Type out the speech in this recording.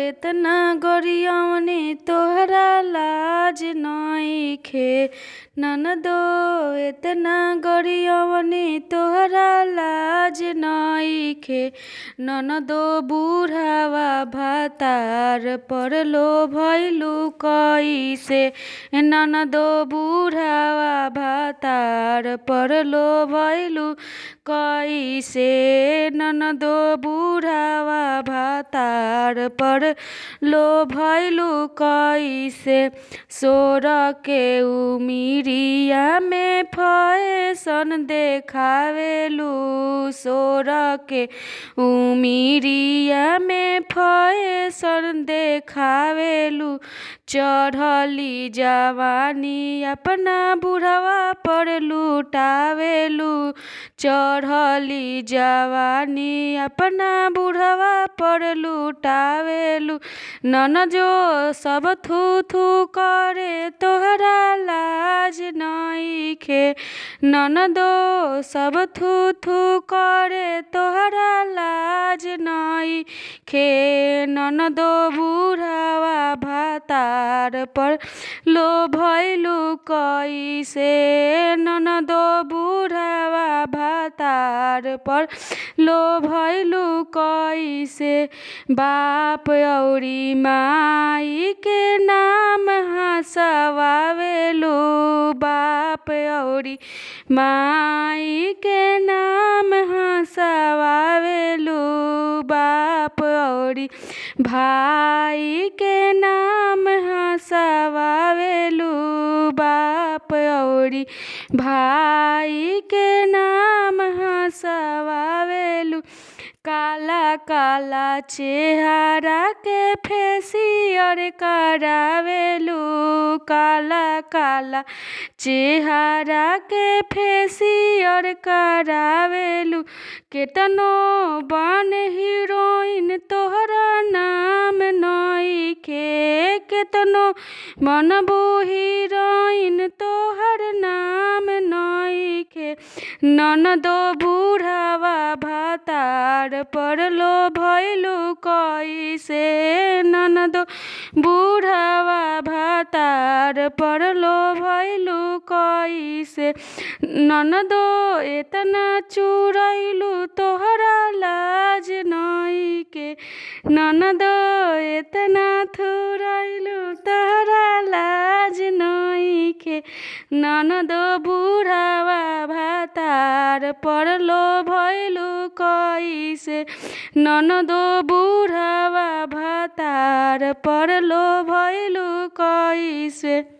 एतना गरियौनी तोहरा लाज नइखे। ननदो एतना गरियौनी तोहरा लाज नइखे। ननदो बुढ़ावा भातार परलो भइलु कइसे। ननदो बुढ़ावा भातार परलो भइलु कइसे। ननदो बुढ़ावा भातार परलो भइलु कइसे। सोरह के उमिरिया में फैशन देखावेलु। सोरह के उमिरिया में फैशन देखावेलु। चढ़ली जवानी अपना बुढ़वा पर लुटावेलु। चढ़ली जवानी अपना बुढ़वा पर लुटावेलु। ननदो सब थू थू करे तोहरा लाज नइखे। ननदो सब थू थू करे तोहरा लाज नइखे। ननदो बुढ़ावा भातार परलो भइलु कइसे। ननदो बुढ़ावा भातार परलो भइलु कइसे। बाप औरी माई के नाम हंसवावेलु। बाप औरी माई के नाम हंसवावेलु। बाप औरी भाई के नाम हंसवावेलु। बाप औरी भाई के नाम हंसवावेलु। काला काला चेहरा के फेसियर करावेलु। काला काला चेहरा के फेसियर करावेलु। केतनो बन हीरोइन तोहरा नाम नइखे। केतनो बनबू हीरोइन तोहर नाम नइखे। ननदो बुढ़ावा भातार परलो भइलु कइसे। ननदो बुढ़ावा भातार परलो भइलु कइसे। ननदो एतना चुरैलु तोहरा लाज नइखे। ननदो एतना थुरैलु तोहरा लाज नइखे। ननदो बुढ़ावा भातार परलो भइलु कइसे। ननदो बुढ़ावा भातार परलो भइलु कइसे।